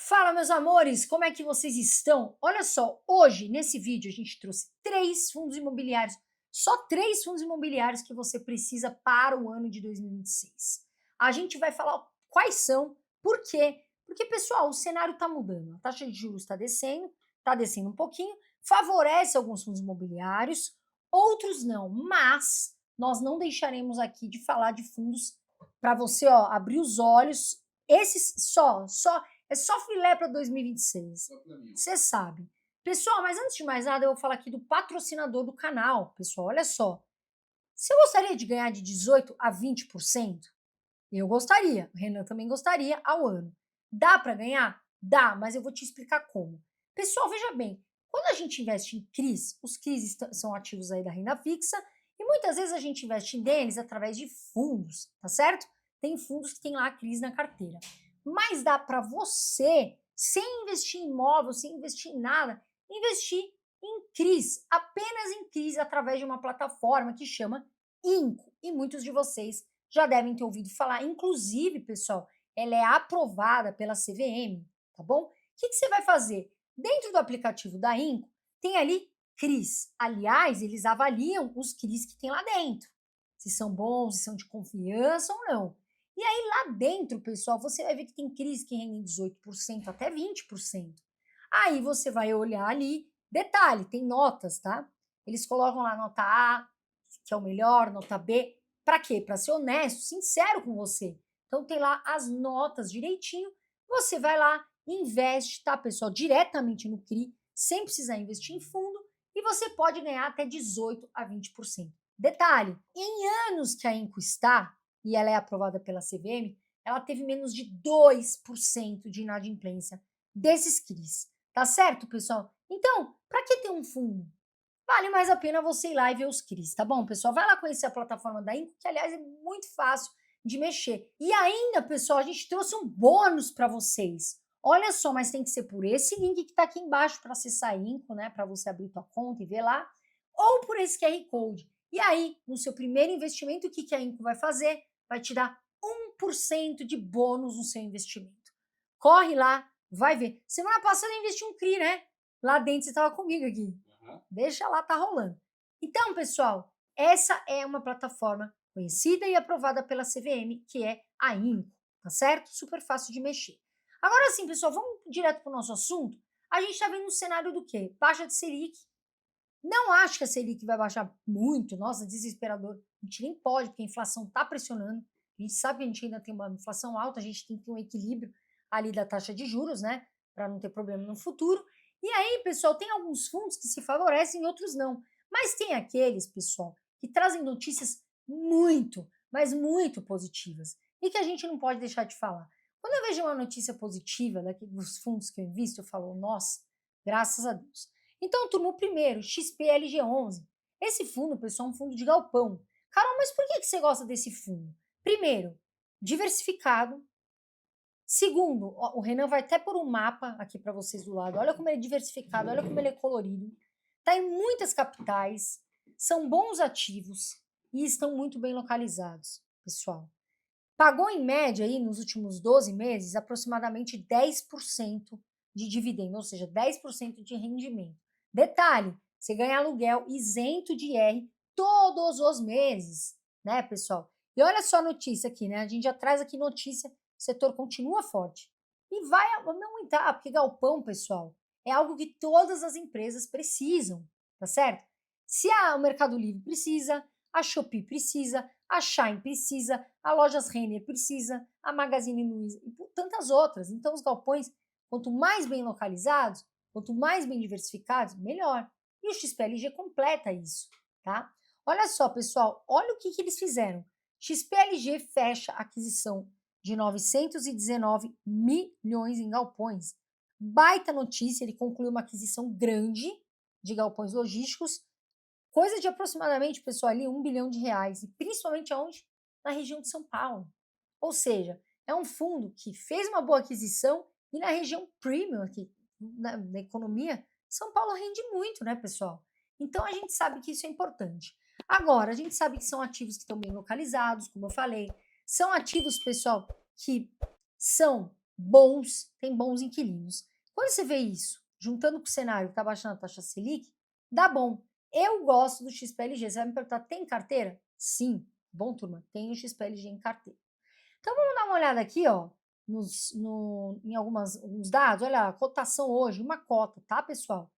Fala, meus amores, como é que vocês estão? Olha só, hoje, nesse vídeo, a gente trouxe 3 fundos imobiliários, só 3 fundos imobiliários que você precisa para o ano de 2026. A gente vai falar quais são, por quê? Porque, pessoal, o cenário está mudando, a taxa de juros está descendo um pouquinho, favorece alguns fundos imobiliários, outros não, mas nós não deixaremos aqui de falar de fundos para você, ó, abrir os olhos, esses é só filé para 2026. Você sabe. Pessoal, mas antes de mais nada, eu vou falar aqui do patrocinador do canal. Pessoal, olha só. Se eu gostaria de ganhar de 18 a 20%, eu gostaria. O Renan também gostaria ao ano. Dá para ganhar? Dá, mas eu vou te explicar como. Pessoal, veja bem. Quando a gente investe em CRIs, os CRIs são ativos aí da renda fixa, e muitas vezes a gente investe neles através de fundos, tá certo? Tem fundos que tem lá a CRIs na carteira. Mas dá para você, sem investir em imóvel, sem investir em nada, investir em CRIs, apenas em CRIs, através de uma plataforma que chama Inco. E muitos de vocês já devem ter ouvido falar. Inclusive, pessoal, ela é aprovada pela CVM, tá bom? O que você vai fazer? Dentro do aplicativo da Inco, tem ali CRIs. Aliás, eles avaliam os CRIs que tem lá dentro. Se são bons, se são de confiança ou não. E aí lá dentro, pessoal, você vai ver que tem CRIs que rendem 18% até 20%. Aí você vai olhar ali, detalhe, tem notas, tá? Eles colocam lá nota A, que é o melhor, nota B. Para quê? Para ser honesto, sincero com você. Então tem lá as notas direitinho. Você vai lá, investe, tá, pessoal, diretamente no CRI, sem precisar investir em fundo, e você pode ganhar até 18 a 20%. Detalhe, em anos que a Inco está, e ela é aprovada pela CVM, ela teve menos de 2% de inadimplência desses CRIs. Tá certo, pessoal? Então, para que ter um fundo? Vale mais a pena você ir lá e ver os CRIs, tá bom, pessoal? Vai lá conhecer a plataforma da Inco, que, aliás, é muito fácil de mexer. E ainda, pessoal, a gente trouxe um bônus para vocês. Olha só, mas tem que ser por esse link que está aqui embaixo para acessar a Inco, né? Para você abrir tua conta e ver lá. Ou por esse QR Code. E aí, no seu primeiro investimento, o que a Inco vai fazer? Vai te dar 1% de bônus no seu investimento. Corre lá, vai ver. Semana passada eu investi um CRI, né? Lá dentro você estava comigo aqui. Deixa lá, tá rolando. Então, pessoal, essa é uma plataforma conhecida e aprovada pela CVM, que é a Inco, tá certo? Super fácil de mexer. Agora sim, pessoal, vamos direto para o nosso assunto. A gente está vendo um cenário do quê? Baixa de Selic. Não acho que a Selic vai baixar muito, nossa, desesperador. A gente nem pode, porque a inflação está pressionando. A gente sabe que a gente ainda tem uma inflação alta, a gente tem que ter um equilíbrio ali da taxa de juros, né? Para não ter problema no futuro. E aí, pessoal, tem alguns fundos que se favorecem e outros não. Mas tem aqueles, pessoal, que trazem notícias muito, mas muito positivas. E que a gente não pode deixar de falar. Quando eu vejo uma notícia positiva dos fundos que eu invisto, eu falo, nossa, graças a Deus. Então, turma, o primeiro, XPLG11. Esse fundo, pessoal, é um fundo de galpão. Carol, mas por que você gosta desse fundo? Primeiro, diversificado. Segundo, o Renan vai até pôr um mapa aqui para vocês do lado. Olha como ele é diversificado, olha como ele é colorido. Está em muitas capitais, são bons ativos e estão muito bem localizados, pessoal. Pagou em média aí nos últimos 12 meses aproximadamente 10% de dividendo, ou seja, 10% de rendimento. Detalhe, você ganha aluguel isento de IR todos os meses, né, pessoal? E olha só a notícia aqui, né? A gente já traz aqui notícia, o setor continua forte. E vai aumentar, porque galpão, pessoal, é algo que todas as empresas precisam, tá certo? Se o Mercado Livre precisa, a Shopee precisa, a Shein precisa, a Lojas Renner precisa, a Magazine Luiza e tantas outras. Então, os galpões, quanto mais bem localizados, quanto mais bem diversificados, melhor. E o XPLG completa isso, tá? Olha só, pessoal, olha o que eles fizeram. XPLG fecha a aquisição de 919 milhões em galpões. Baita notícia, ele concluiu uma aquisição grande de galpões logísticos, coisa de aproximadamente, pessoal, ali R$ 1 bilhão, e principalmente aonde? Na região de São Paulo. Ou seja, é um fundo que fez uma boa aquisição e na região premium aqui, na economia, São Paulo rende muito, né, pessoal? Então a gente sabe que isso é importante. Agora, a gente sabe que são ativos que estão bem localizados, como eu falei, são ativos, pessoal, que são tem bons inquilinos. Quando você vê isso, juntando com o cenário que está baixando a taxa Selic, dá bom. Eu gosto do XPLG. Você vai me perguntar, tem carteira? Sim. Bom, turma, tem o XPLG em carteira. Então, vamos dar uma olhada aqui, ó, em alguns dados. Olha, a cotação hoje, uma cota, tá, pessoal?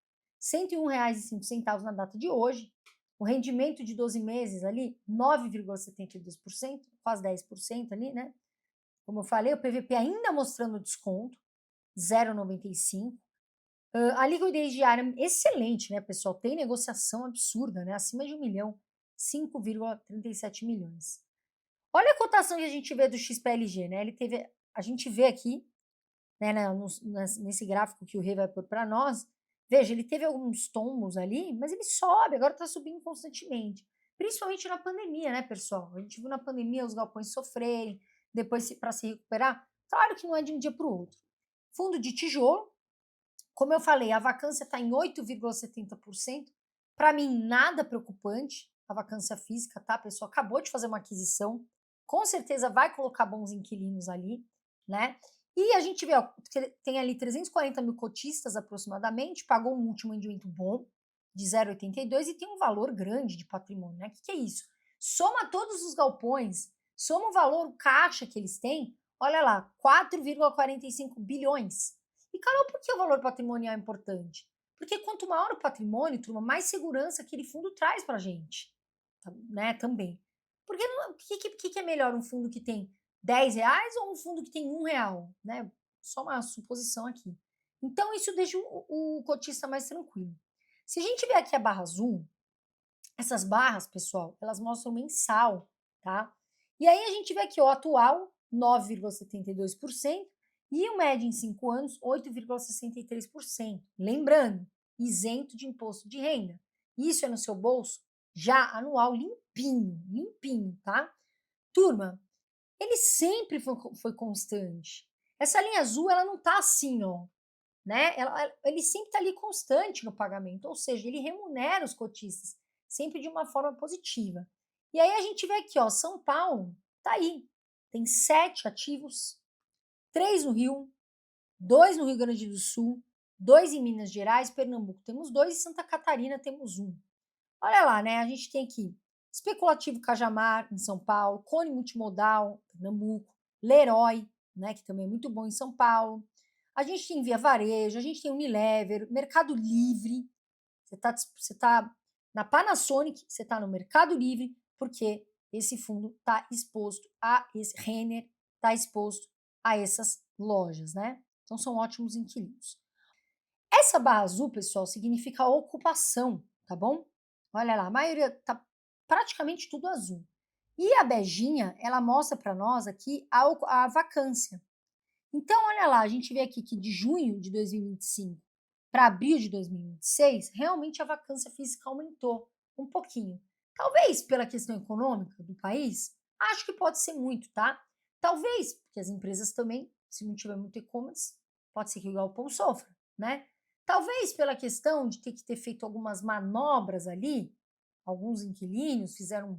R$ 101,05 na data de hoje. O rendimento de 12 meses ali, 9,72%, quase 10% ali, né? Como eu falei, o PVP ainda mostrando desconto, 0,95. A liquidez diária excelente, né, pessoal? Tem negociação absurda, né? Acima de 1 milhão, 5,37 milhões. Olha a cotação que a gente vê do XPLG, né? A gente vê aqui, né, nesse gráfico que o Rei vai pôr para nós, veja, ele teve alguns tombos ali, mas ele sobe, agora está subindo constantemente. Principalmente na pandemia, né, pessoal? A gente viu na pandemia os galpões sofrerem, depois para se recuperar. Claro que não é de um dia para o outro. Fundo de tijolo, como eu falei, a vacância está em 8,70%. Para mim, nada preocupante a vacância física, tá, pessoal? Acabou de fazer uma aquisição, com certeza vai colocar bons inquilinos ali, né? E a gente vê, ó, que tem ali 340 mil cotistas aproximadamente, pagou um último rendimento bom, de 0,82, e tem um valor grande de patrimônio, né? O que é isso? Soma todos os galpões, soma o valor, o caixa que eles têm, olha lá, 4,45 bilhões. E, Carol, por que o valor patrimonial é importante? Porque quanto maior o patrimônio, turma, mais segurança aquele fundo traz para a gente, né, também. Porque o que é melhor, um fundo que tem R$ 10 ou um fundo que tem R$ 1, né? Só uma suposição aqui. Então, isso deixa o cotista mais tranquilo. Se a gente ver aqui a barra azul, essas barras, pessoal, elas mostram mensal, tá? E aí a gente vê aqui, ó, atual, 9,72%, e o médio em 5 anos, 8,63%. Lembrando, isento de imposto de renda. Isso é no seu bolso já anual, limpinho, limpinho, tá? Turma, ele sempre foi constante. Essa linha azul, ela não tá assim, ó, né? Ele sempre tá ali constante no pagamento, ou seja, ele remunera os cotistas, sempre de uma forma positiva. E aí a gente vê aqui, ó, São Paulo, tá aí, tem 7 ativos, 3 no Rio, 2 no Rio Grande do Sul, 2 em Minas Gerais, Pernambuco temos 2 e Santa Catarina temos 1. Olha lá, né? A gente tem aqui Especulativo Cajamar, em São Paulo, Cone Multimodal, Pernambuco, Leroy, né, que também é muito bom em São Paulo. A gente tem Via Varejo, a gente tem Unilever, Mercado Livre. Você tá na Panasonic, você está no Mercado Livre, porque esse fundo está exposto a esse Renner, está exposto a essas lojas, né? Então são ótimos inquilinos. Essa barra azul, pessoal, significa ocupação, tá bom? Olha lá, a maioria tá praticamente tudo azul. E a beijinha, ela mostra para nós aqui a vacância. Então, olha lá, a gente vê aqui que de junho de 2025 para abril de 2026, realmente a vacância física aumentou um pouquinho. Talvez pela questão econômica do país, acho que pode ser muito, tá? Talvez, porque as empresas também, se não tiver muito e-commerce, pode ser que o galpão sofra, né? Talvez pela questão de ter que ter feito algumas manobras ali, alguns inquilinos fizeram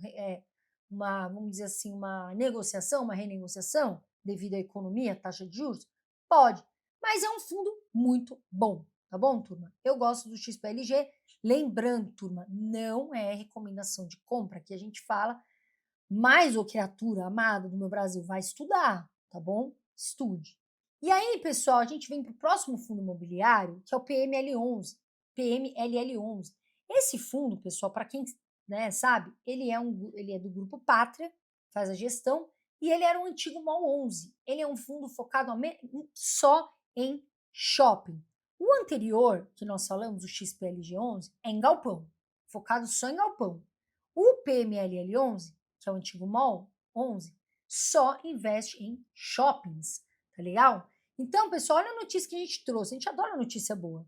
vamos dizer assim, uma negociação, uma renegociação, devido à economia, taxa de juros? Pode, mas é um fundo muito bom, tá bom, turma? Eu gosto do XPLG. Lembrando, turma, não é recomendação de compra, que a gente fala, mas ô criatura amada do meu Brasil, vai estudar, tá bom? Estude. E aí, pessoal, a gente vem para o próximo fundo imobiliário, que é o PML11, PMLL11. Esse fundo, pessoal, para quem, né, sabe, ele é do Grupo Pátria, faz a gestão, e ele era um antigo MOL 11. Ele é um fundo focado só em shopping. O anterior, que nós falamos, o XPLG11, é em galpão, focado só em galpão. O PMLL11, que é o antigo MOL 11, só investe em shoppings, tá legal? Então, pessoal, olha a notícia que a gente trouxe. A gente adora notícia boa.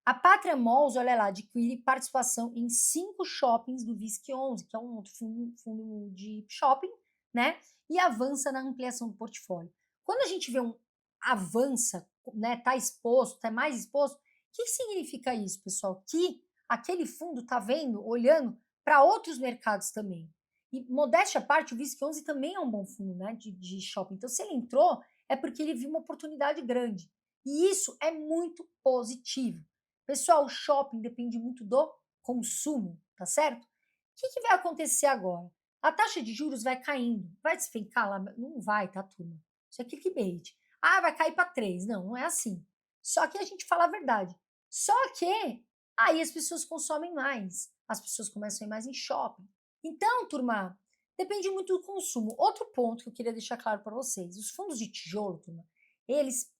A Pátria Malls, olha lá, adquire participação em 5 shoppings do VISC 11, que é um outro fundo de shopping, né? E avança na ampliação do portfólio. Quando a gente vê um avança, né, tá exposto, tá mais exposto, o que significa isso, pessoal? Que aquele fundo tá vendo, olhando para outros mercados também. E modéstia à parte, o VISC 11 também é um bom fundo, né, de shopping. Então, se ele entrou, é porque ele viu uma oportunidade grande. E isso é muito positivo. Pessoal, o shopping depende muito do consumo, tá certo? O que vai acontecer agora? A taxa de juros vai caindo. Vai despencar lá? Não vai, tá, turma? Isso é clickbait. Ah, vai cair para 3. Não, não é assim. Só que a gente fala a verdade. Só que aí as pessoas consomem mais. As pessoas começam a ir mais em shopping. Então, turma, depende muito do consumo. Outro ponto que eu queria deixar claro para vocês: os fundos de tijolo, turma, eles.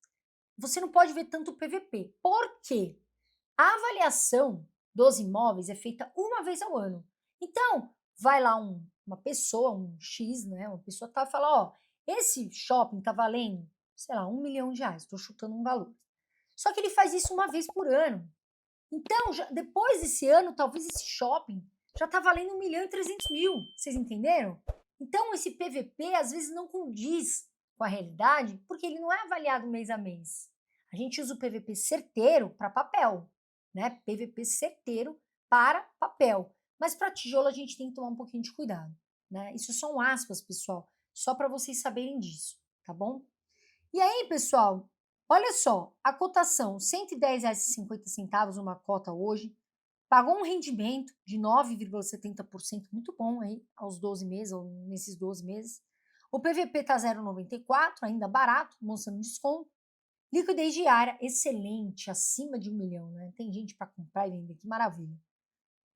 Você não pode ver tanto o PVP. Por quê? A avaliação dos imóveis é feita uma vez ao ano. Então, vai lá uma pessoa, um X, né? Uma pessoa tá e fala: ó, esse shopping tá valendo, sei lá, R$ 1 milhão. Estou chutando um valor. Só que ele faz isso uma vez por ano. Então, depois desse ano, talvez esse shopping já está valendo 1.300.000. Vocês entenderam? Então, esse PVP às vezes não condiz com a realidade, porque ele não é avaliado mês a mês. A gente usa o PVP certeiro para papel, né? PVP certeiro para papel. Mas para tijolo a gente tem que tomar um pouquinho de cuidado, né? Isso são aspas, pessoal, só para vocês saberem disso, tá bom? E aí, pessoal, olha só, a cotação R$ 110,50 uma cota hoje, pagou um rendimento de 9,70%, muito bom aí, aos 12 meses, ou nesses 12 meses. O PVP está 0,94, ainda barato, mostrando desconto. Liquidez diária, excelente, acima de 1 milhão, né? Tem gente para comprar e vender, que maravilha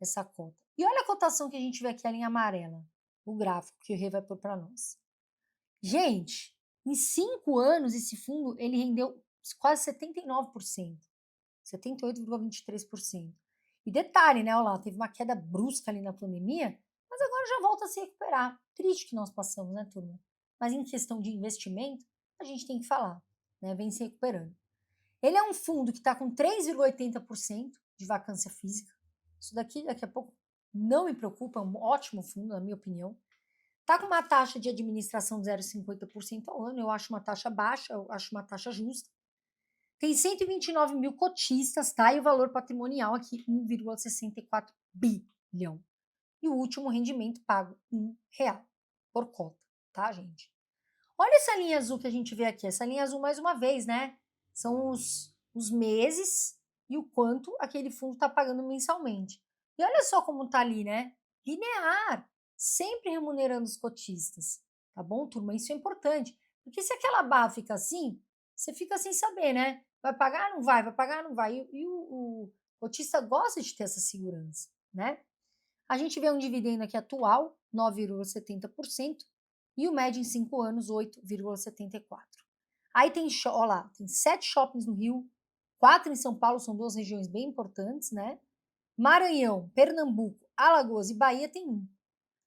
essa cota. E olha a cotação que a gente vê aqui, a linha amarela, o gráfico que o Rê vai pôr para nós. Gente, em 5 anos, esse fundo ele rendeu quase 79%, 78,23%. E detalhe, né? Olha lá, teve uma queda brusca ali na pandemia, mas agora já volta a se recuperar. Triste que nós passamos, né, turma? Mas em questão de investimento, a gente tem que falar, né? Vem se recuperando. Ele é um fundo que está com 3,80% de vacância física. Isso daqui a pouco não me preocupa, é um ótimo fundo, na minha opinião. Está com uma taxa de administração de 0,50% ao ano, eu acho uma taxa baixa, eu acho uma taxa justa. Tem 129 mil cotistas, tá? E o valor patrimonial aqui, 1,64 bilhão. E o último rendimento pago, R$ 1 por cota, tá, gente? Olha essa linha azul que a gente vê aqui. Essa linha azul, mais uma vez, né? São os meses e o quanto aquele fundo está pagando mensalmente. E olha só como tá ali, né? Linear, sempre remunerando os cotistas. Tá bom, turma? Isso é importante. Porque se aquela barra fica assim, você fica sem saber, né? Vai pagar, não vai, vai pagar, não vai. E o cotista gosta de ter essa segurança, né? A gente vê um dividendo aqui atual, 9,70%, e o médio em 5 anos, 8,74%. Aí tem, ó lá, tem 7 shoppings no Rio, 4 em São Paulo, são 2 regiões bem importantes, né? Maranhão, Pernambuco, Alagoas e Bahia tem 1.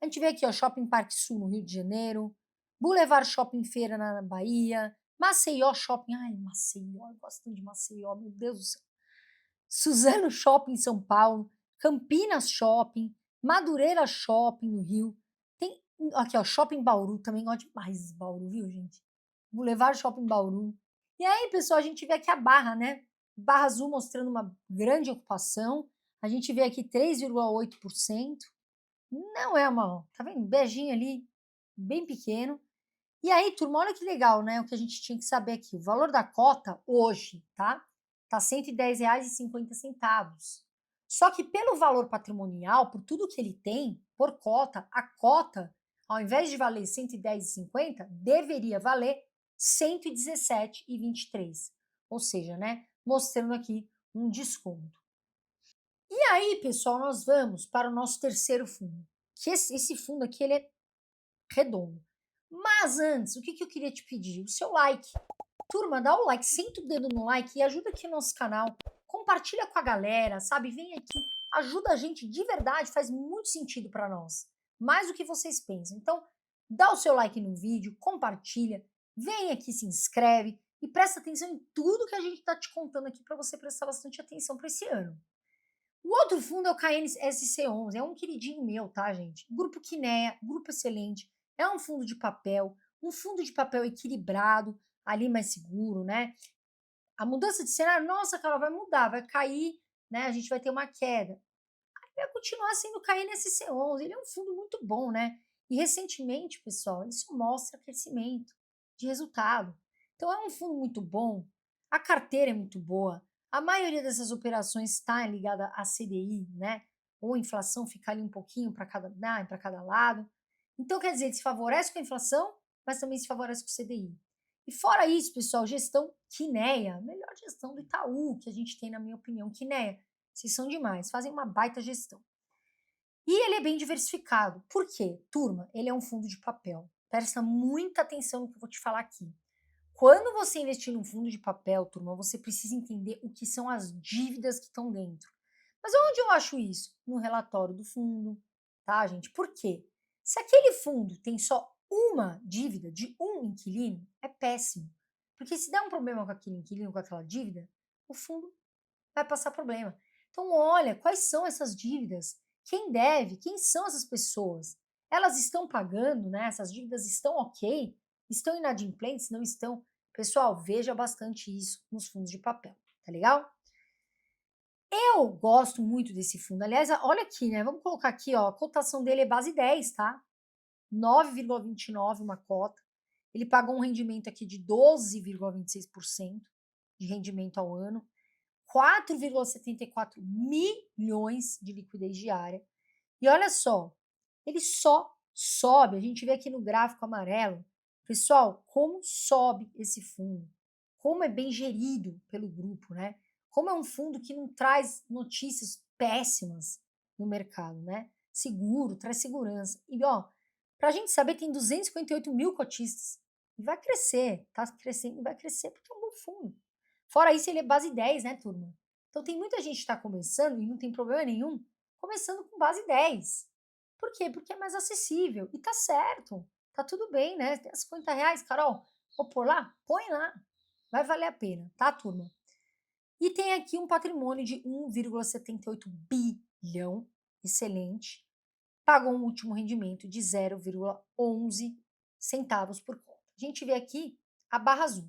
A gente vê aqui, ó, Shopping Parque Sul no Rio de Janeiro, Boulevard Shopping Feira na Bahia, Maceió Shopping, ai, Maceió, eu gosto tanto de Maceió, meu Deus do céu. Suzano Shopping em São Paulo, Campinas Shopping, Madureira Shopping no Rio. Tem aqui, ó, Shopping Bauru, também gosto demais de Bauru, viu, gente? Boulevard Shopping Bauru. E aí, pessoal, a gente vê aqui a Barra, né? Barra Azul mostrando uma grande ocupação. A gente vê aqui 3,8%. Não é uma, tá vendo? Beijinho ali, bem pequeno. E aí, turma, olha que legal, né? O que a gente tinha que saber aqui. O valor da cota hoje, tá? Tá R$ 110,50. Só que pelo valor patrimonial, por tudo que ele tem, por cota, a cota, ao invés de valer R$ 110,50, deveria valer R$ 117,23. Ou seja, né? Mostrando aqui um desconto. E aí, pessoal, nós vamos para o nosso terceiro fundo. Que esse fundo aqui, ele é redondo. Mas antes, o que eu queria te pedir? O seu like. Turma, dá o like, senta o dedo no like e ajuda aqui o nosso canal. Compartilha com a galera, sabe? Vem aqui, ajuda a gente de verdade, faz muito sentido para nós. Mais do que vocês pensam. Então, dá o seu like no vídeo, compartilha, vem aqui, se inscreve e presta atenção em tudo que a gente está te contando aqui para você prestar bastante atenção para esse ano. O outro fundo é o KNSC11, é um queridinho meu, tá, gente? Grupo Kinea, grupo excelente, é um fundo de papel equilibrado, ali mais seguro, né? A mudança de cenário, nossa, cara, vai mudar, vai cair, né? A gente vai ter uma queda. Vai continuar sendo o KNSC11, ele é um fundo muito bom, né? E recentemente, pessoal, isso mostra crescimento de resultado. Então é um fundo muito bom, a carteira é muito boa, a maioria dessas operações está ligada a CDI, né? Ou a inflação fica ali um pouquinho para cada lado. Então, quer dizer, ele se favorece com a inflação, mas também se favorece com o CDI. E fora isso, pessoal, gestão Quineia, melhor gestão do Itaú que a gente tem, na minha opinião. Quineia, vocês são demais, fazem uma baita gestão. E ele é bem diversificado. Por quê? Turma, ele é um fundo de papel. Presta muita atenção no que eu vou te falar aqui. Quando você investir num fundo de papel, turma, você precisa entender o que são as dívidas que estão dentro. Mas onde eu acho isso? No relatório do fundo, tá, gente? Por quê? Se aquele fundo tem só uma dívida de um inquilino, é péssimo. Porque se der um problema com aquele inquilino, com aquela dívida, o fundo vai passar problema. Então, olha, quais são essas dívidas? Quem deve? Quem são essas pessoas? Elas estão pagando, né? Essas dívidas estão ok? Estão inadimplentes? Não estão? Pessoal, veja bastante isso nos fundos de papel, tá legal? Eu gosto muito desse fundo. Aliás, olha aqui, né? Vamos colocar aqui, ó, a cotação dele é base 10, tá? 9,29 uma cota. Ele pagou um rendimento aqui de 12,26% de rendimento ao ano. 4,74 milhões de liquidez diária. E olha só, ele só sobe. A gente vê aqui no gráfico amarelo, pessoal, como sobe esse fundo, como é bem gerido pelo grupo, né? Como é um fundo que não traz notícias péssimas no mercado, né? Seguro, traz segurança. E ó, para a gente saber, tem 258 mil cotistas. E vai crescer, tá crescendo e vai crescer porque é um bom fundo. Fora isso, ele é base 10, né, turma? Então tem muita gente que está começando e não tem problema nenhum, começando com base 10. Por quê? Porque é mais acessível. E tá certo. Tá tudo bem, né? Tem as R$50, Carol. Vou pôr lá? Põe lá. Vai valer a pena, tá, turma? E tem aqui um patrimônio de 1,78 bilhão. Excelente. Pagou um último rendimento de 0,11 centavos por conta. A gente vê aqui a barra azul.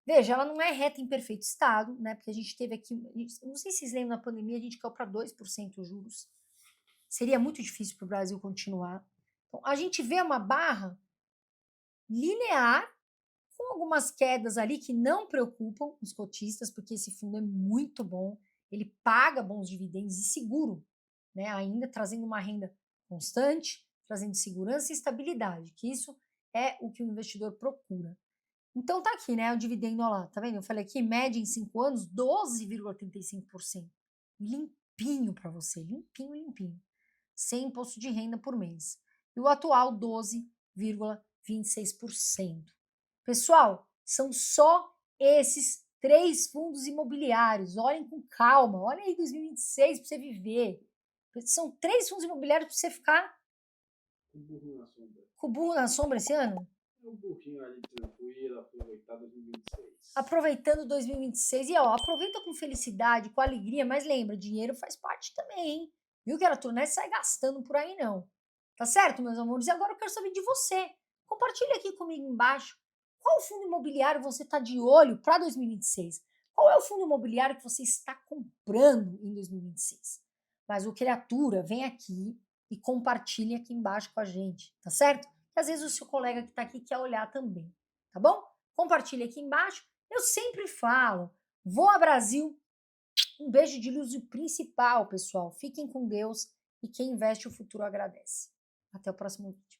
Veja, ela não é reta em perfeito estado, né? Porque a gente teve aqui, não sei se vocês lembram, na pandemia a gente caiu para 2% os juros. Seria muito difícil para o Brasil continuar. Então, a gente vê uma barra linear, com algumas quedas ali que não preocupam os cotistas, porque esse fundo é muito bom, ele paga bons dividendos e seguro, né? Ainda trazendo uma renda constante, trazendo segurança e estabilidade, que isso é o que o investidor procura. Então tá aqui, né, o dividendo, ó lá, tá vendo? Eu falei aqui, média em 5 anos, 12,35%. Limpinho para você, limpinho, limpinho. Sem imposto de renda por mês. E o atual, 12,26%. Pessoal, são só esses 3 fundos imobiliários. Olhem com calma, olha aí 2026 para você viver. São 3 fundos imobiliários para você ficar com o burro na sombra esse ano? Um pouquinho ali tranquilo, aproveitar 2026. Aproveitando 2026. E ó, aproveita com felicidade, com alegria, mas lembra, dinheiro faz parte também, hein? Viu que era tudo, não é sair gastando por aí, não. Tá certo, meus amores? E agora eu quero saber de você. Compartilha aqui comigo embaixo. Qual fundo imobiliário você está de olho para 2026? Qual é o fundo imobiliário que você está comprando em 2026? Mas o Criatura, vem aqui e compartilha aqui embaixo com a gente, tá certo? Que às vezes o seu colega que está aqui quer olhar também, tá bom? Compartilha aqui embaixo. Eu sempre falo, voa Brasil. Um beijo de luz e o principal, pessoal. Fiquem com Deus e quem investe o futuro agradece. Até o próximo vídeo.